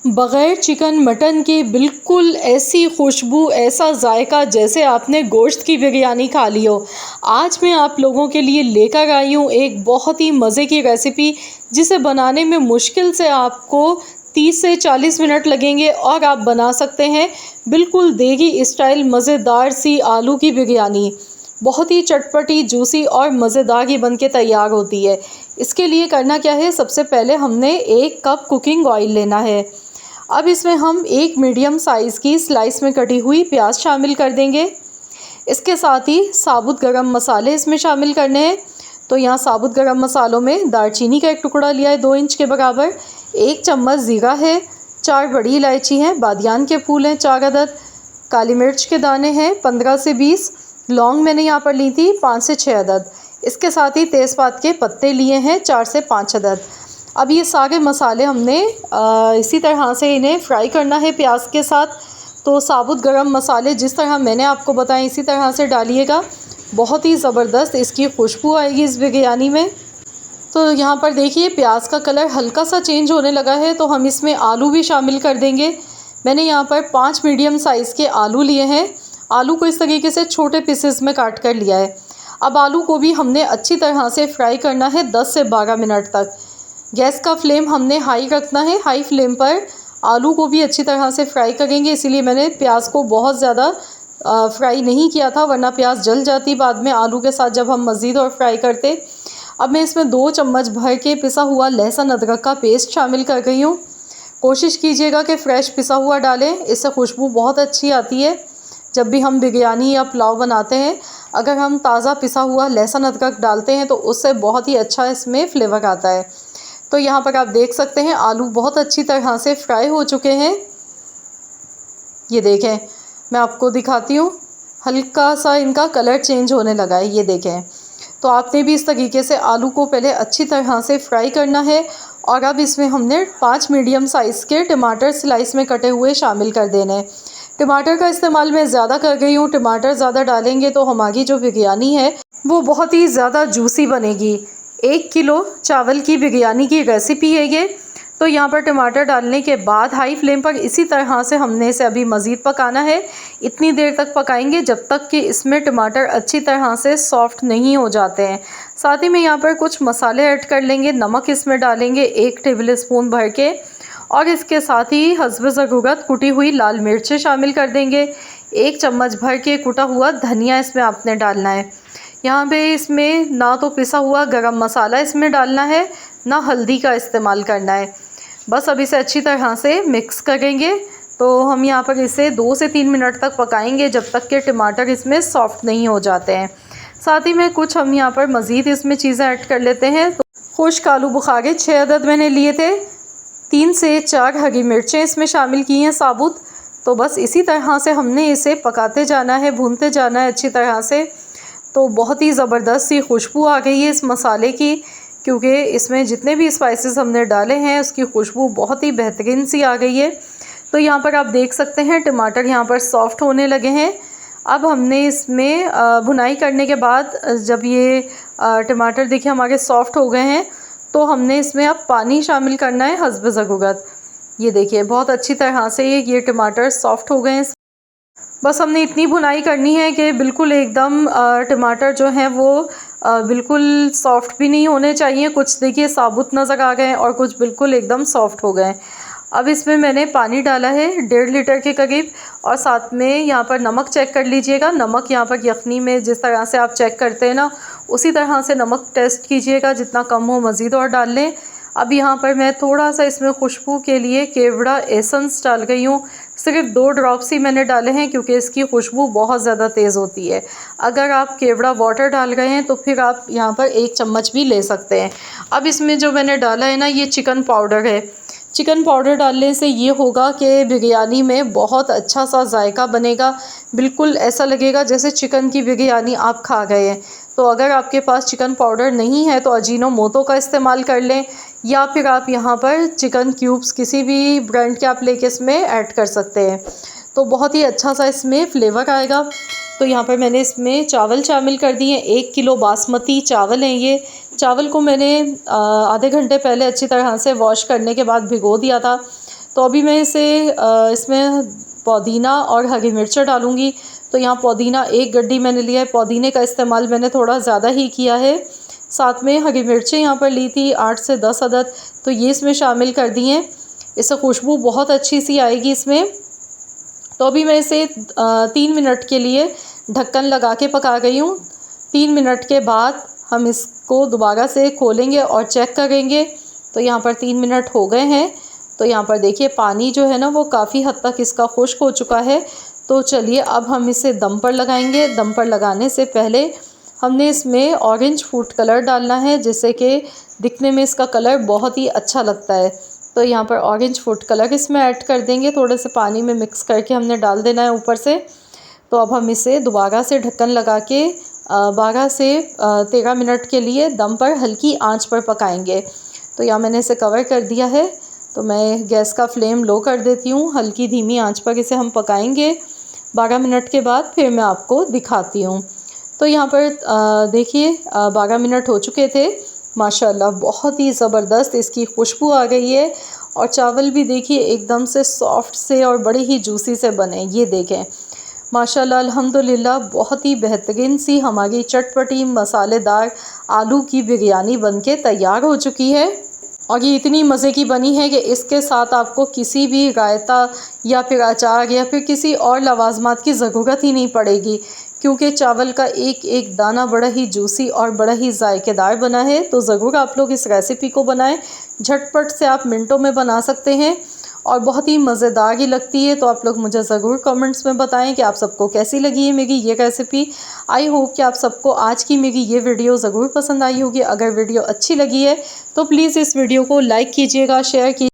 बग़ैर chicken mutton के बिल्कुल ऐसी खुशबू, ऐसा जायका जैसे आपने गोश्त की बिरयानी खा ली हो। आज मैं आप लोगों के लिए लेकर आई हूँ एक बहुत ही मज़े की रेसिपी, जिसे बनाने में मुश्किल से आपको 30 से 40 मिनट लगेंगे और आप बना सकते हैं बिल्कुल देगी स्टाइल मज़ेदार सी आलू की बिरयानी। बहुत ही चटपटी, जूसी और मज़ेदार ही बन के तैयार होती है। इसके लिए करना क्या है, सबसे पहले हमने 1 कप कुकिंग ऑयल लेना है। अब इसमें हम एक मीडियम साइज़ की स्लाइस में कटी हुई प्याज शामिल कर देंगे। इसके साथ ही साबुत गरम मसाले इसमें शामिल करने हैं। तो यहाँ साबुत गरम मसालों में दालचीनी का 1 टुकड़ा लिया है 2 इंच के बराबर, 1 चम्मच ज़ीरा है, 4 बड़ी इलायची हैं, बादियान के फूल हैं 4 अदद, काली मिर्च के दाने हैं 15 से 20, लौंग मैंने यहाँ पर ली थी 5 से 6 अदद। इसके साथ ही तेज़पात के पत्ते लिए हैं 4 से 5 अदद। अब ये सारे मसाले हमने इसी तरह से इन्हें फ्राई करना है प्याज के साथ। तो साबुत गरम मसाले जिस तरह मैंने आपको बताया इसी तरह से डालिएगा, बहुत ही ज़बरदस्त इसकी खुशबू आएगी इस बिरयानी में। तो यहाँ पर देखिए प्याज का कलर हल्का सा चेंज होने लगा है, तो हम इसमें आलू भी शामिल कर देंगे। मैंने यहाँ पर 5 मीडियम साइज़ के आलू लिए हैं। आलू को इस तरीके से छोटे पीसेस में काट कर लिया है। अब आलू को भी हमने अच्छी तरह से फ्राई करना है 10 से 12 मिनट तक। गैस का फ्लेम हमने हाई रखना है। हाई फ्लेम पर आलू को भी अच्छी तरह से फ्राई करेंगे, इसीलिए मैंने प्याज को बहुत ज़्यादा फ्राई नहीं किया था, वरना प्याज जल जाती बाद में आलू के साथ जब हम मज़ीद और फ्राई करते। अब मैं इसमें 2 चम्मच भर के पिसा हुआ लहसुन अदरक का पेस्ट शामिल कर रही हूँ। कोशिश कीजिएगा कि फ़्रेश पिसा हुआ डालें, इससे खुशबू बहुत अच्छी आती है। जब भी हम बिरयानी या पुलाव बनाते हैं, अगर हम ताज़ा पिसा हुआ लहसुन अदरक डालते हैं तो उससे बहुत ही अच्छा इसमें फ्लेवर आता है। तो यहाँ पर आप देख सकते हैं आलू बहुत अच्छी तरह से फ्राई हो चुके हैं। ये देखें, मैं आपको दिखाती हूँ, हल्का सा इनका कलर चेंज होने लगा है, ये देखें। तो आपने भी इस तरीके से आलू को पहले अच्छी तरह से फ्राई करना है। और अब इसमें हमने 5 मीडियम साइज़ के टमाटर स्लाइस में कटे हुए शामिल कर देने हैं। टमाटर का इस्तेमाल मैं ज़्यादा कर गई हूँ, टमाटर ज़्यादा डालेंगे तो हमारी जो बिरयानी है वो बहुत ही ज़्यादा जूसी बनेगी। 1 किलो चावल की बिरयानी की रेसिपी है ये। तो यहाँ पर टमाटर डालने के बाद हाई फ्लेम पर इसी तरह से हमने इसे अभी मज़ीद पकाना है। इतनी देर तक पकाएंगे जब तक कि इसमें टमाटर अच्छी तरह से सॉफ्ट नहीं हो जाते हैं। साथ ही में यहाँ पर कुछ मसाले ऐड कर लेंगे। नमक इसमें डालेंगे 1 टेबल स्पून भर के, और इसके साथ ही हस्ब ज़रूरत कुटी हुई लाल मिर्चें शामिल कर देंगे। 1 चम्मच भर के कुटा हुआ धनिया इसमें आपने डालना है। यहाँ पे इसमें ना तो पिसा हुआ गरम मसाला इसमें डालना है, ना हल्दी का इस्तेमाल करना है। बस अब इसे अच्छी तरह से मिक्स करेंगे। तो हम यहाँ पर इसे 2 से 3 मिनट तक पकाएंगे जब तक कि टमाटर इसमें सॉफ्ट नहीं हो जाते हैं। साथ ही में कुछ हम यहाँ पर मज़ीद इसमें चीज़ें ऐड कर लेते हैं। तो खुश्क आलू बुखारे 6 अदद मैंने लिए थे, 3 से 4 हरी मिर्चें इसमें शामिल की हैं साबुत। तो बस इसी तरह से हमने इसे पकाते जाना है, भूनते जाना है अच्छी तरह से। तो बहुत ही ज़बरदस्त सी खुशबू आ गई है इस मसाले की, क्योंकि इसमें जितने भी स्पाइसेस हमने डाले हैं उसकी खुशबू बहुत ही बेहतरीन सी आ गई है। तो यहाँ पर आप देख सकते हैं टमाटर यहाँ पर सॉफ्ट होने लगे हैं। अब हमने इसमें भुनाई करने के बाद जब ये टमाटर देखिए हमारे सॉफ्ट हो गए हैं, तो हमने इसमें अब पानी शामिल करना है हस्ब ज़रूरत। ये देखिए बहुत अच्छी तरह से ये टमाटर सॉफ्ट हो गए हैं। बस हमने इतनी भुनाई करनी है कि बिल्कुल एकदम टमाटर जो हैं वो बिल्कुल सॉफ्ट भी नहीं होने चाहिए। कुछ देखिए साबुत नज़र आ गए हैं और कुछ बिल्कुल एकदम सॉफ्ट हो गए हैं। अब इसमें मैंने पानी डाला है 1.5 लीटर के करीब, और साथ में यहाँ पर नमक चेक कर लीजिएगा। नमक यहाँ पर यखनी में जिस तरह से आप चेक करते हैं ना, उसी तरह से नमक टेस्ट कीजिएगा, जितना कम हो मज़ीद और डाल लें। अब यहाँ पर मैं थोड़ा सा इसमें खुशबू के लिए केवड़ा एसेंस डाल गई हूँ। सिर्फ 2 ड्रॉप्स ही मैंने डाले हैं, क्योंकि इसकी खुशबू बहुत ज़्यादा तेज़ होती है। अगर आप केवड़ा वाटर डाल गए हैं तो फिर आप यहाँ पर 1 चम्मच भी ले सकते हैं। अब इसमें जो मैंने डाला है ना, ये चिकन पाउडर है। चिकन पाउडर डालने से ये होगा कि बिरयानी में बहुत अच्छा सा जायका बनेगा। बिल्कुल ऐसा लगेगा जैसे चिकन की बिरयानी आप खा गए हैं। तो अगर आपके पास चिकन पाउडर नहीं है तो अजीनोमोटो का इस्तेमाल कर लें, या फिर आप यहाँ पर चिकन क्यूब्स किसी भी ब्रांड के आप लेके इसमें ऐड कर सकते हैं। तो बहुत ही अच्छा सा इसमें फ्लेवर आएगा। तो यहाँ पर मैंने इसमें चावल शामिल कर दिए। 1 किलो बासमती चावल हैं ये। चावल को मैंने आधे घंटे पहले अच्छी तरह से वॉश करने के बाद भिगो दिया था। तो अभी मैं इसमें पुदीना और हरी मिर्च डालूँगी। तो यहाँ पुदीना 1 गड्डी मैंने लिया है, पुदीने का इस्तेमाल मैंने थोड़ा ज़्यादा ही किया है। साथ में हरी मिर्चें यहाँ पर ली थी 8 से 10 अदद, तो ये इसमें शामिल कर दी हैं। इससे खुशबू बहुत अच्छी सी आएगी इसमें। तो अभी मैं इसे 3 मिनट के लिए ढक्कन लगा के पका गई हूँ। 3 मिनट के बाद हम इसको दोबारा से खोलेंगे और चेक करेंगे। तो यहाँ पर 3 मिनट हो गए हैं। तो यहाँ पर देखिए पानी जो है ना वो काफ़ी हद तक इसका खुश्क हो चुका है। तो चलिए अब हम इसे दम पर लगाएंगे। दम पर लगाने से पहले हमने इसमें ऑरेंज फूड कलर डालना है, जिससे कि दिखने में इसका कलर बहुत ही अच्छा लगता है। तो यहाँ पर ऑरेंज फूड कलर इसमें ऐड कर देंगे, थोड़े से पानी में मिक्स करके हमने डाल देना है ऊपर से। तो अब हम इसे दोबारा से ढक्कन लगा के 12 से 13 मिनट के लिए दम पर हल्की आंच पर पकाएंगे। तो यहाँ मैंने इसे कवर कर दिया है। तो मैं गैस का फ्लेम लो कर देती हूँ, हल्की धीमी आंच पर इसे हम पकाएंगे। 12 मिनट के बाद फिर मैं आपको दिखाती हूँ। तो यहाँ पर देखिए 12 मिनट हो चुके थे। माशाल्लाह बहुत ही ज़बरदस्त इसकी खुशबू आ गई है। और चावल भी देखिए एकदम से सॉफ्ट से और बड़े ही जूसी से बने, ये देखें माशाल्लाह अल्हम्दुलिल्लाह। बहुत ही बेहतरीन सी हमारी चटपटी मसालेदार आलू की बिरयानी बनके तैयार हो चुकी है। और ये इतनी मज़े की बनी है कि इसके साथ आपको किसी भी रायता या फिर अचार या फिर किसी और लवाजमात की ज़रूरत ही नहीं पड़ेगी, क्योंकि चावल का एक एक दाना बड़ा ही जूसी और बड़ा ही जायकेदार बना है। तो ज़रूर आप लोग इस रेसिपी को बनाएं। झटपट से आप मिनटों में बना सकते हैं और बहुत ही मज़ेदार ही लगती है। तो आप लोग मुझे ज़रूर कमेंट्स में बताएं कि आप सबको कैसी लगी है मेरी ये रेसिपी। आई होप कि आप सबको आज की मेरी ये वीडियो ज़रूर पसंद आई होगी। अगर वीडियो अच्छी लगी है तो प्लीज़ इस वीडियो को लाइक कीजिएगा, शेयर कीजिए।